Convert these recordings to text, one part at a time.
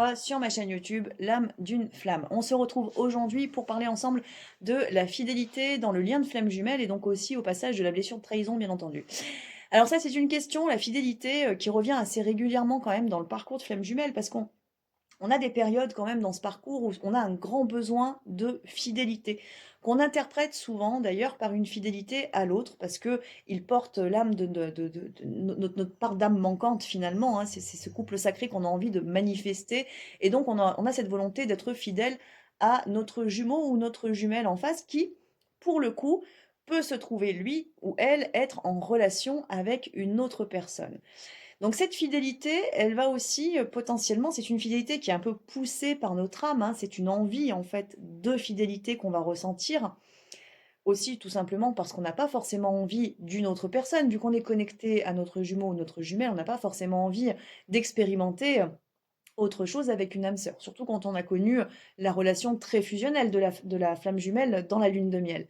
toi sur ma chaîne YouTube L'âme d'une flamme. On se retrouve aujourd'hui pour parler ensemble de la fidélité dans le lien de flamme jumelle et donc aussi au passage de la blessure de trahison bien entendu. Alors ça c'est une question, la fidélité, qui revient assez régulièrement quand même dans le parcours de flamme jumelle parce qu'on a des périodes quand même dans ce parcours où on a un grand besoin de fidélité, qu'on interprète souvent d'ailleurs par une fidélité à l'autre, parce que il porte l'âme de notre part d'âme manquante finalement, hein. C'est ce couple sacré qu'on a envie de manifester, et donc on a cette volonté d'être fidèle à notre jumeau ou notre jumelle en face qui, pour le coup, peut se trouver lui ou elle être en relation avec une autre personne. Donc cette fidélité, elle va aussi, potentiellement c'est une fidélité qui est un peu poussée par notre âme, hein. C'est une envie en fait de fidélité qu'on va ressentir. Aussi tout simplement parce qu'on n'a pas forcément envie d'une autre personne. Vu qu'on est connecté à notre jumeau ou notre jumelle, on n'a pas forcément envie d'expérimenter, autre chose avec une âme sœur. Surtout quand on a connu, la relation très fusionnelle de la flamme jumelle dans la lune de miel.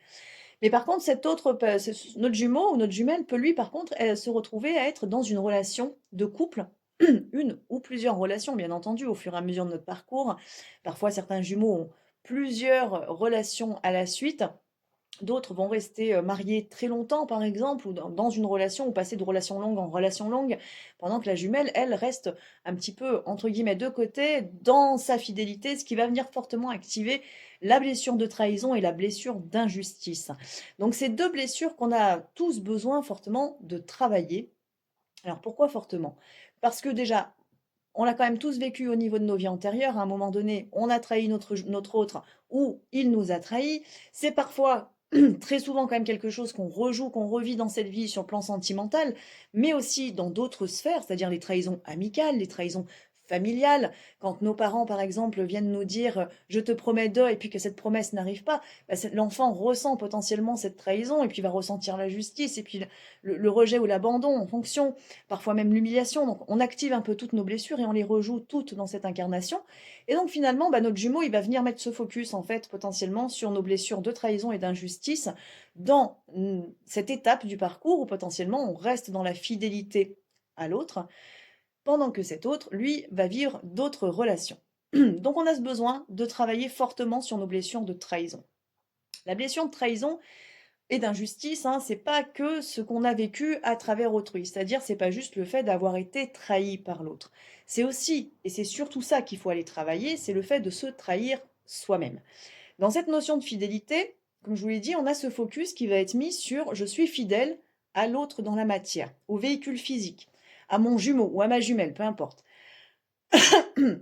Mais par contre, cet autre notre jumeau ou notre jumelle peut lui, par contre, se retrouver à être dans une relation de couple, une ou plusieurs relations, bien entendu, au fur et à mesure de notre parcours. Parfois, certains jumeaux ont plusieurs relations à la suite. D'autres vont rester, mariés très longtemps, par exemple, ou dans une relation, ou passer de relation longue en relation longue, pendant que la jumelle, elle, reste un petit peu, entre guillemets, «de côté» dans sa fidélité, ce qui va venir fortement activer la blessure de trahison et la blessure d'injustice. Donc c'est 2 blessures qu'on a tous besoin fortement de travailler. Alors pourquoi fortement? Parce que déjà, on l'a quand même tous vécu au niveau de nos vies antérieures. À un moment donné, on a trahi notre autre ou il nous a trahis. C'est parfois, très souvent quand même quelque chose qu'on rejoue, qu'on revit dans cette vie sur le plan sentimental, mais aussi dans d'autres sphères, c'est-à-dire les trahisons amicales, les trahisons familiales. Quand nos parents, par exemple, viennent nous dire je te promets de, et puis que cette promesse n'arrive pas, bah, l'enfant ressent potentiellement cette trahison et puis va ressentir la justice et puis le rejet ou l'abandon en fonction, parfois même l'humiliation. Donc on active un peu toutes nos blessures et on les rejoue toutes dans cette incarnation. Et donc finalement, bah, notre jumeau, il va venir mettre ce focus en fait potentiellement sur nos blessures de trahison et d'injustice dans cette étape du parcours où potentiellement on reste dans la fidélité à l'autre, pendant que cet autre, lui, va vivre d'autres relations. Donc on a ce besoin de travailler fortement sur nos blessures de trahison. La blessure de trahison, et d'injustice, hein, c'est pas que ce qu'on a vécu à travers autrui. C'est-à-dire, c'est pas juste le fait d'avoir été trahi par l'autre. C'est aussi, et c'est surtout ça qu'il faut aller travailler, c'est le fait de se trahir soi-même. Dans cette notion de fidélité, comme je vous l'ai dit, on a ce focus qui va être mis sur je suis fidèle à l'autre dans la matière, au véhicule physique, à mon jumeau ou à ma jumelle, peu importe.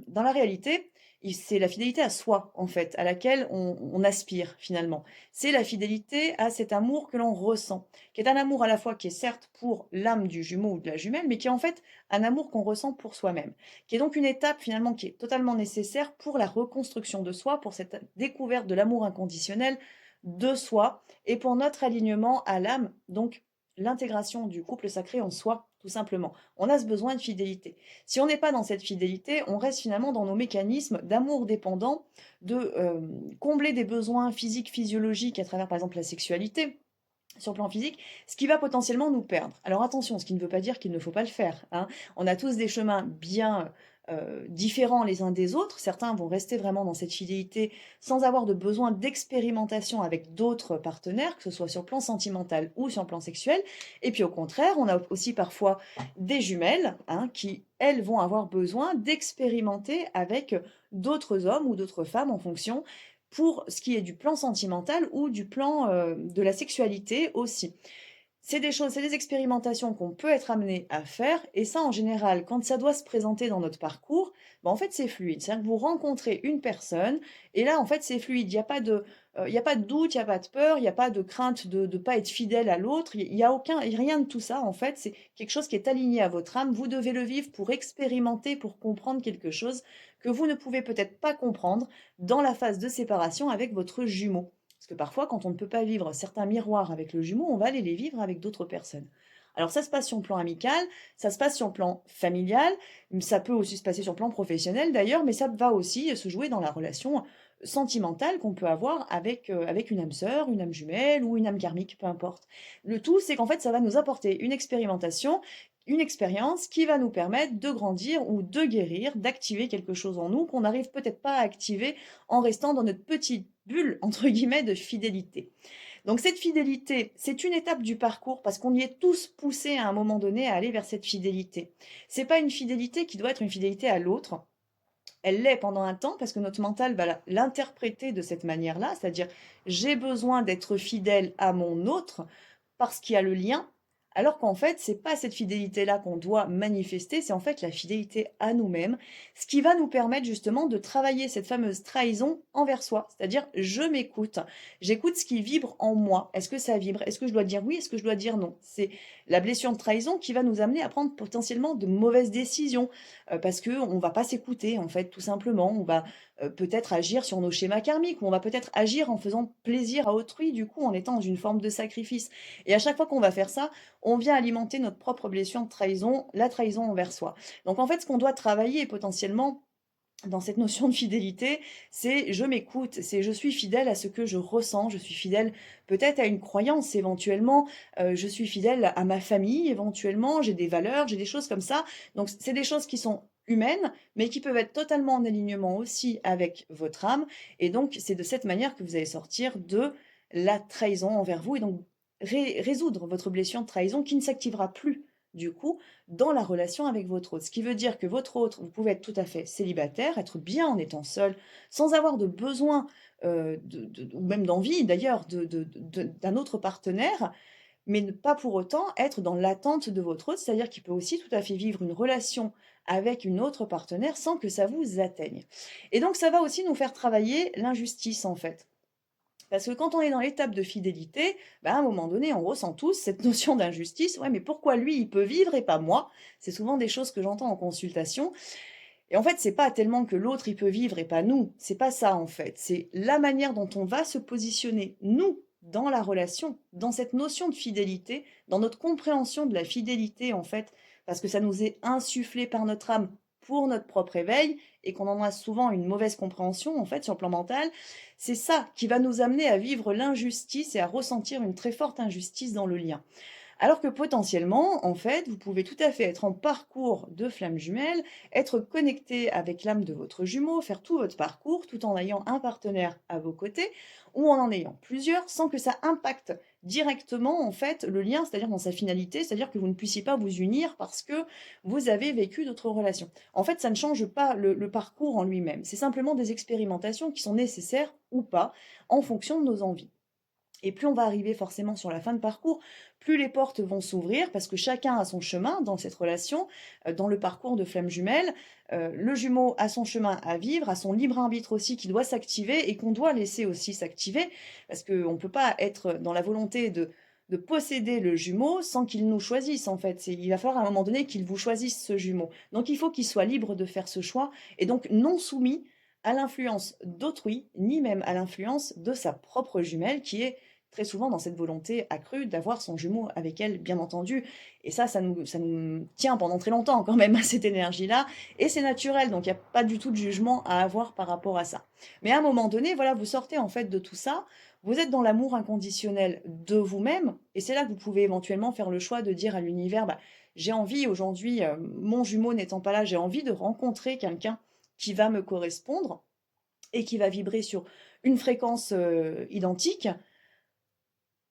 Dans la réalité, c'est la fidélité à soi, en fait, à laquelle on aspire finalement. C'est la fidélité à cet amour que l'on ressent, qui est un amour à la fois qui est certes pour l'âme du jumeau ou de la jumelle, mais qui est en fait un amour qu'on ressent pour soi-même, qui est donc une étape finalement qui est totalement nécessaire pour la reconstruction de soi, pour cette découverte de l'amour inconditionnel de soi et pour notre alignement à l'âme, donc l'intégration du couple sacré en soi, tout simplement. On a ce besoin de fidélité. Si on n'est pas dans cette fidélité, on reste finalement dans nos mécanismes d'amour dépendant, de combler des besoins physiques, physiologiques à travers par exemple la sexualité, sur le plan physique, ce qui va potentiellement nous perdre. Alors attention, ce qui ne veut pas dire qu'il ne faut pas le faire, hein. On a tous des chemins bien différents les uns des autres. Certains vont rester vraiment dans cette fidélité sans avoir de besoin d'expérimentation avec d'autres partenaires, que ce soit sur le plan sentimental ou sur le plan sexuel. Et puis au contraire, on a aussi parfois des jumelles, hein, qui, elles, vont avoir besoin d'expérimenter avec d'autres hommes ou d'autres femmes en fonction, pour ce qui est du plan sentimental ou du plan, de la sexualité aussi. C'est des choses, c'est des expérimentations qu'on peut être amené à faire, et ça, en général, quand ça doit se présenter dans notre parcours, bah, en fait, c'est fluide. C'est-à-dire que vous rencontrez une personne et là, en fait, c'est fluide. Il y a pas de doute, il y a pas de peur, il y a pas de crainte de pas être fidèle à l'autre. Il y a aucun rien de tout ça, en fait. C'est quelque chose qui est aligné à votre âme. Vous devez le vivre pour expérimenter, pour comprendre quelque chose que vous ne pouvez peut-être pas comprendre dans la phase de séparation avec votre jumeau. Parce que parfois, quand on ne peut pas vivre certains miroirs avec le jumeau, on va aller les vivre avec d'autres personnes. Alors ça se passe sur le plan amical, ça se passe sur le plan familial, ça peut aussi se passer sur le plan professionnel d'ailleurs, mais ça va aussi se jouer dans la relation sentimentale qu'on peut avoir avec une âme sœur, une âme jumelle ou une âme karmique, peu importe. Le tout, c'est qu'en fait, ça va nous apporter une expérimentation, une expérience qui va nous permettre de grandir ou de guérir, d'activer quelque chose en nous qu'on n'arrive peut-être pas à activer en restant dans notre petite bulle, entre guillemets, de fidélité. Donc cette fidélité, c'est une étape du parcours parce qu'on y est tous poussés à un moment donné à aller vers cette fidélité. C'est pas une fidélité qui doit être une fidélité à l'autre. Elle l'est pendant un temps parce que notre mental va l'interpréter de cette manière-là, c'est-à-dire j'ai besoin d'être fidèle à mon autre parce qu'il y a le lien, alors qu'en fait, c'est pas cette fidélité-là qu'on doit manifester, c'est en fait la fidélité à nous-mêmes, ce qui va nous permettre justement de travailler cette fameuse trahison envers soi, c'est-à-dire je m'écoute, j'écoute ce qui vibre en moi. Est-ce que ça vibre? Est-ce que je dois dire oui? Est-ce que je dois dire non? C'est la blessure de trahison qui va nous amener à prendre potentiellement de mauvaises décisions, parce qu'on va pas s'écouter en fait, tout simplement. On va peut-être agir sur nos schémas karmiques, ou on va peut-être agir en faisant plaisir à autrui, du coup, en étant dans une forme de sacrifice. Et à chaque fois qu'on va faire ça, on vient alimenter notre propre blessure de trahison, la trahison envers soi. Donc en fait, ce qu'on doit travailler potentiellement dans cette notion de fidélité, c'est je m'écoute, c'est je suis fidèle à ce que je ressens, je suis fidèle peut-être à une croyance éventuellement, je suis fidèle à ma famille éventuellement, j'ai des valeurs, j'ai des choses comme ça. Donc c'est des choses qui sont humaines, mais qui peuvent être totalement en alignement aussi avec votre âme. Et donc c'est de cette manière que vous allez sortir de la trahison envers vous et donc résoudre votre blessure de trahison qui ne s'activera plus du coup dans la relation avec votre autre. Ce qui veut dire que votre autre, vous pouvez être tout à fait célibataire, être bien en étant seul, sans avoir de besoin, ou même d'envie d'ailleurs d'un autre partenaire, mais ne pas pour autant être dans l'attente de votre autre. C'est-à-dire qu'il peut aussi tout à fait vivre une relation avec une autre partenaire sans que ça vous atteigne. Et donc ça va aussi nous faire travailler l'injustice en fait. Parce que quand on est dans l'étape de fidélité, bah, à un moment donné, on ressent tous cette notion d'injustice. Ouais, mais pourquoi lui, il peut vivre et pas moi? C'est souvent des choses que j'entends en consultation. Et en fait, c'est pas tellement que l'autre, il peut vivre et pas nous. C'est pas ça, en fait. C'est la manière dont on va se positionner, nous, dans la relation, dans cette notion de fidélité, dans notre compréhension de la fidélité, en fait, parce que ça nous est insufflé par notre âme pour notre propre éveil et qu'on en a souvent une mauvaise compréhension, en fait, sur le plan mental. C'est ça qui va nous amener à vivre l'injustice et à ressentir une très forte injustice dans le lien. Alors que potentiellement, en fait, vous pouvez tout à fait être en parcours de flamme jumelle, être connecté avec l'âme de votre jumeau, faire tout votre parcours tout en ayant un partenaire à vos côtés ou en ayant plusieurs sans que ça impacte directement en fait le lien, c'est-à-dire dans sa finalité, c'est-à-dire que vous ne puissiez pas vous unir parce que vous avez vécu d'autres relations. En fait, ça ne change pas le parcours en lui-même, c'est simplement des expérimentations qui sont nécessaires ou pas en fonction de nos envies. Et plus on va arriver forcément sur la fin de parcours, plus les portes vont s'ouvrir parce que chacun a son chemin dans cette relation, dans le parcours de flamme jumelle. Le jumeau a son chemin à vivre, a son libre arbitre aussi qui doit s'activer et qu'on doit laisser aussi s'activer parce qu'on ne peut pas être dans la volonté de posséder le jumeau sans qu'il nous choisisse en fait. Il va falloir à un moment donné qu'il vous choisisse ce jumeau. Donc il faut qu'il soit libre de faire ce choix et donc non soumis à l'influence d'autrui, ni même à l'influence de sa propre jumelle qui est très souvent dans cette volonté accrue d'avoir son jumeau avec elle, bien entendu. Et ça nous tient pendant très longtemps quand même à cette énergie-là. Et c'est naturel, donc il n'y a pas du tout de jugement à avoir par rapport à ça. Mais à un moment donné, voilà, vous sortez en fait de tout ça, vous êtes dans l'amour inconditionnel de vous-même, et c'est là que vous pouvez éventuellement faire le choix de dire à l'univers, bah, j'ai envie aujourd'hui, mon jumeau n'étant pas là, j'ai envie de rencontrer quelqu'un qui va me correspondre et qui va vibrer sur une fréquence identique.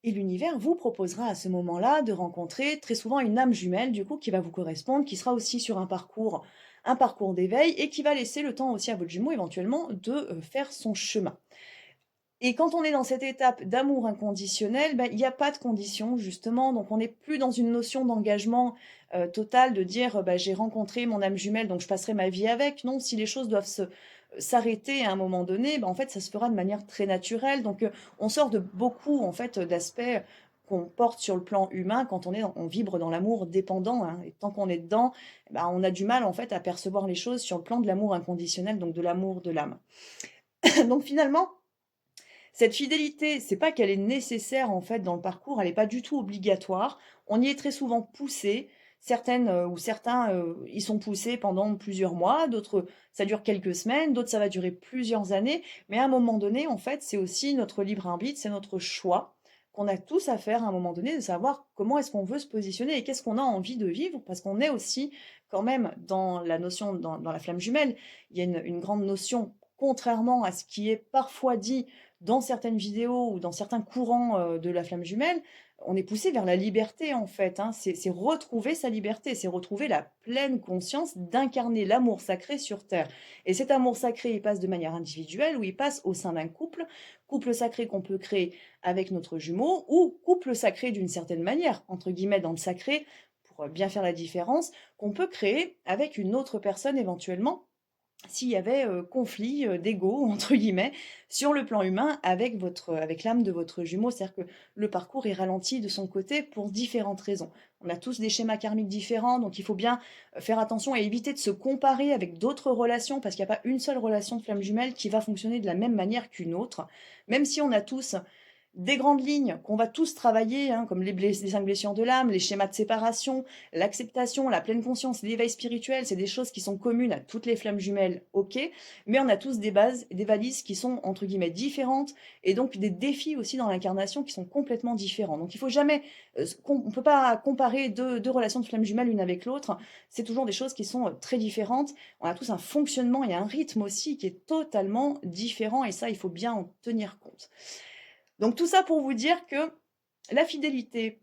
Et l'univers vous proposera à ce moment-là de rencontrer très souvent une âme jumelle, du coup, qui va vous correspondre, qui sera aussi sur un parcours d'éveil et qui va laisser le temps aussi à votre jumeau éventuellement de faire son chemin. Et quand on est dans cette étape d'amour inconditionnel, ben, il n'y a pas de conditions justement, donc on n'est plus dans une notion d'engagement total, de dire bah, j'ai rencontré mon âme jumelle, donc je passerai ma vie avec. Non, si les choses doivent s'arrêter à un moment donné, ben, en fait ça se fera de manière très naturelle. Donc on sort de beaucoup en fait d'aspects qu'on porte sur le plan humain quand on vibre dans l'amour dépendant, hein. Et tant qu'on est dedans, ben, on a du mal en fait à percevoir les choses sur le plan de l'amour inconditionnel, donc de l'amour de l'âme. Donc finalement, cette fidélité, c'est pas qu'elle est nécessaire en fait dans le parcours, elle est pas du tout obligatoire. On y est très souvent poussé. Certaines, ou certains, y sont poussés pendant plusieurs mois, d'autres, ça dure quelques semaines, d'autres, ça va durer plusieurs années. Mais à un moment donné, en fait, c'est aussi notre libre arbitre, c'est notre choix qu'on a tous à faire à un moment donné, de savoir comment est-ce qu'on veut se positionner et qu'est-ce qu'on a envie de vivre. Parce qu'on est aussi quand même dans la notion, dans la flamme jumelle, il y a une grande notion, contrairement à ce qui est parfois dit dans certaines vidéos ou dans certains courants, de la flamme jumelle, on est poussé vers la liberté en fait, hein. C'est retrouver sa liberté, c'est retrouver la pleine conscience d'incarner l'amour sacré sur terre. Et cet amour sacré, il passe de manière individuelle ou il passe au sein d'un couple, couple sacré qu'on peut créer avec notre jumeau ou couple sacré d'une certaine manière, entre guillemets dans le sacré, pour bien faire la différence, qu'on peut créer avec une autre personne éventuellement s'il y avait, conflit, d'ego entre guillemets sur le plan humain avec l'âme de votre jumeau. C'est-à-dire que le parcours est ralenti de son côté pour différentes raisons. On a tous des schémas karmiques différents, donc il faut bien, faire attention et éviter de se comparer avec d'autres relations parce qu'il n'y a pas une seule relation de flamme jumelle qui va fonctionner de la même manière qu'une autre. Même si on a tous des grandes lignes qu'on va tous travailler, hein, comme les 5 blessures de l'âme, les schémas de séparation, l'acceptation, la pleine conscience, l'éveil spirituel, c'est des choses qui sont communes à toutes les flammes jumelles, ok, mais on a tous des bases, des valises qui sont entre guillemets différentes, et donc des défis aussi dans l'incarnation qui sont complètement différents. Donc il faut jamais, on peut pas comparer deux relations de flammes jumelles l'une avec l'autre, c'est toujours des choses qui sont très différentes. On a tous un fonctionnement et un rythme aussi qui est totalement différent, et ça, il faut bien en tenir compte. Donc tout ça pour vous dire que la fidélité,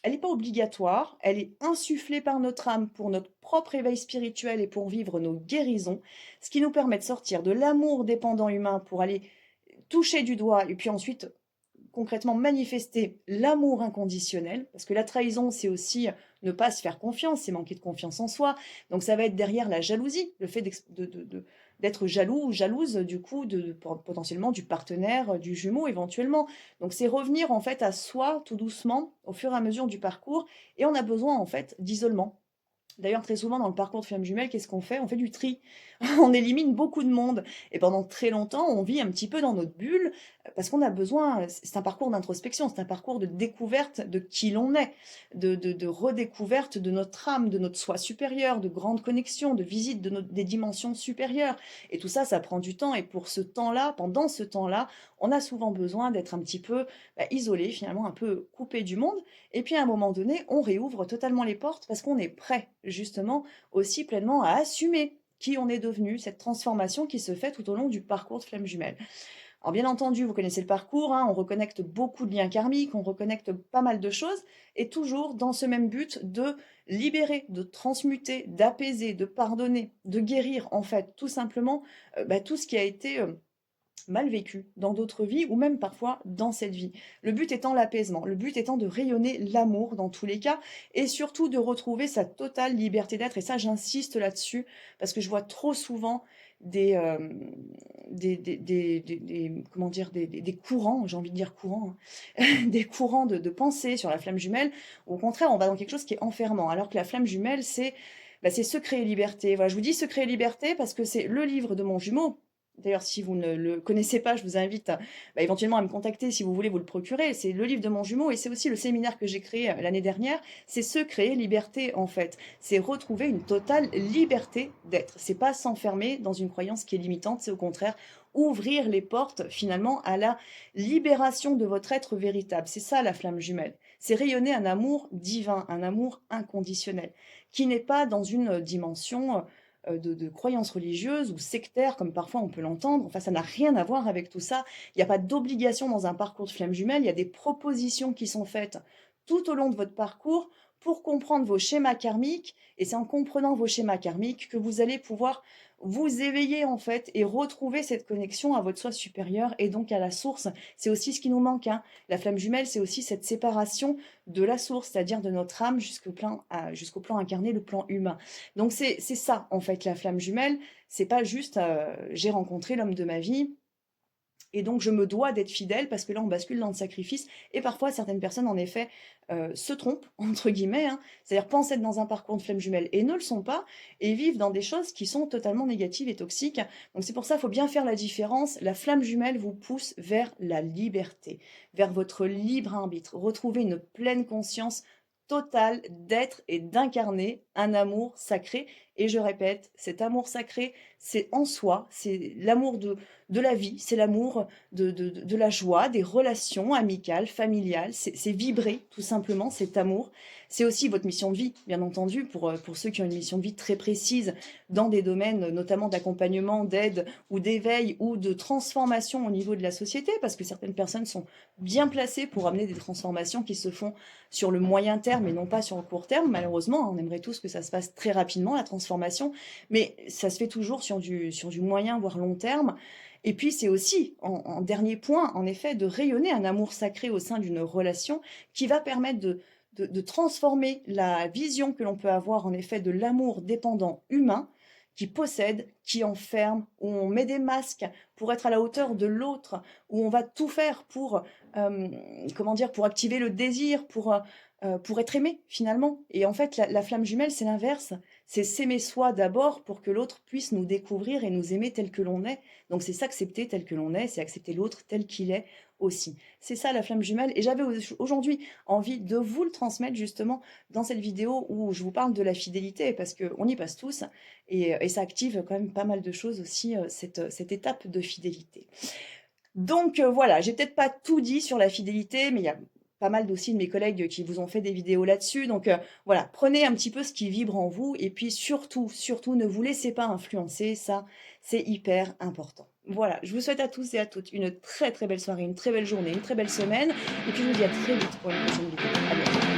elle n'est pas obligatoire, elle est insufflée par notre âme pour notre propre éveil spirituel et pour vivre nos guérisons, ce qui nous permet de sortir de l'amour dépendant humain pour aller toucher du doigt et puis ensuite concrètement manifester l'amour inconditionnel, parce que la trahison, c'est aussi ne pas se faire confiance, c'est manquer de confiance en soi. Donc ça va être derrière la jalousie, le fait d'être jaloux ou jalouse du coup potentiellement du partenaire, du jumeau éventuellement. Donc c'est revenir en fait à soi tout doucement au fur et à mesure du parcours, et on a besoin en fait d'isolement. D'ailleurs, très souvent dans le parcours de flamme jumelle, qu'est-ce qu'on fait? On fait du tri. On élimine beaucoup de monde et pendant très longtemps, on vit un petit peu dans notre bulle, parce qu'on a besoin, c'est un parcours d'introspection, c'est un parcours de découverte de qui l'on est, de redécouverte de notre âme, de notre soi supérieur, de grandes connexions, de visite des dimensions supérieures. Et tout ça, ça prend du temps et pour ce temps-là, pendant ce temps-là, on a souvent besoin d'être un petit peu, isolé, finalement un peu coupé du monde. Et puis à un moment donné, on réouvre totalement les portes parce qu'on est prêt justement aussi pleinement à assumer qui on est devenu, cette transformation qui se fait tout au long du parcours de flamme jumelle. Alors bien entendu, vous connaissez le parcours, hein, on reconnecte beaucoup de liens karmiques, on reconnecte pas mal de choses, et toujours dans ce même but de libérer, de transmuter, d'apaiser, de pardonner, de guérir en fait tout simplement tout ce qui a été mal vécu dans d'autres vies ou même parfois dans cette vie. Le but étant l'apaisement, le but étant de rayonner l'amour dans tous les cas et surtout de retrouver sa totale liberté d'être. Et ça, j'insiste là-dessus parce que je vois trop souvent des, comment dire, des courants, j'ai envie de dire courants, hein, des courants de pensée sur la flamme jumelle. Au contraire, on va dans quelque chose qui est enfermant, alors que la flamme jumelle, c'est secret et liberté. Voilà, je vous dis secret et liberté parce que c'est le livre de mon jumeau. D'ailleurs, si vous ne le connaissez pas, je vous invite éventuellement à me contacter si vous voulez vous le procurer. C'est le livre de mon jumeau et c'est aussi le séminaire que j'ai créé l'année dernière. C'est se créer liberté en fait. C'est retrouver une totale liberté d'être. C'est pas s'enfermer dans une croyance qui est limitante, c'est au contraire ouvrir les portes finalement à la libération de votre être véritable. C'est ça la flamme jumelle. C'est rayonner un amour divin, un amour inconditionnel, qui n'est pas dans une dimension de croyances religieuses ou sectaires, comme parfois on peut l'entendre. Enfin, ça n'a rien à voir avec tout ça. Il n'y a pas d'obligation dans un parcours de flamme jumelle. Il y a des propositions qui sont faites tout au long de votre parcours pour comprendre vos schémas karmiques. Et c'est en comprenant vos schémas karmiques que vous allez pouvoir vous éveiller en fait et retrouver cette connexion à votre soi supérieur et donc à la source. C'est aussi ce qui nous manque, hein. La flamme jumelle, c'est aussi cette séparation de la source, c'est-à-dire de notre âme jusqu'au plan incarné, le plan humain. Donc c'est ça en fait la flamme jumelle. C'est pas juste j'ai rencontré l'homme de ma vie et donc je me dois d'être fidèle parce que là on bascule dans le sacrifice et parfois certaines personnes en effet se trompent entre guillemets, hein, c'est-à-dire pensent être dans un parcours de flamme jumelle et ne le sont pas et vivent dans des choses qui sont totalement négatives et toxiques. Donc c'est pour ça il faut bien faire la différence. La flamme jumelle vous pousse vers la liberté, vers votre libre arbitre, retrouver une pleine conscience total d'être et d'incarner un amour sacré. Et je répète, cet amour sacré, c'est en soi, c'est l'amour de la vie, c'est l'amour de la joie, des relations amicales, familiales, c'est vibrer tout simplement cet amour. C'est aussi votre mission de vie, bien entendu, pour ceux qui ont une mission de vie très précise dans des domaines notamment d'accompagnement, d'aide ou d'éveil ou de transformation au niveau de la société, parce que certaines personnes sont bien placées pour amener des transformations qui se font sur le moyen terme et non pas sur le court terme. Malheureusement, on aimerait tous que ça se passe très rapidement, la transformation, mais ça se fait toujours sur du moyen, voire long terme. Et puis, c'est aussi, en dernier point, en effet, de rayonner un amour sacré au sein d'une relation qui va permettre de transformer la vision que l'on peut avoir, en effet, de l'amour dépendant humain qui possède, qui enferme, où on met des masques pour être à la hauteur de l'autre, où on va tout faire pour, comment dire, pour activer le désir, pour être aimé finalement. Et en fait, la flamme jumelle, c'est l'inverse. C'est s'aimer soi d'abord pour que l'autre puisse nous découvrir et nous aimer tel que l'on est. Donc c'est s'accepter tel que l'on est, c'est accepter l'autre tel qu'il est aussi. C'est ça la flamme jumelle. Et j'avais aujourd'hui envie de vous le transmettre justement dans cette vidéo où je vous parle de la fidélité, parce qu'on y passe tous, et ça active quand même pas mal de choses aussi, cette étape de fidélité. Donc voilà, j'ai peut-être pas tout dit sur la fidélité, mais il y a pas mal aussi de mes collègues qui vous ont fait des vidéos là-dessus. Donc voilà, prenez un petit peu ce qui vibre en vous et puis surtout, surtout, ne vous laissez pas influencer, ça, c'est hyper important. Voilà, je vous souhaite à tous et à toutes une très très belle soirée, une très belle journée, une très belle semaine et puis je vous dis à très vite pour une prochaine vidéo. À bientôt.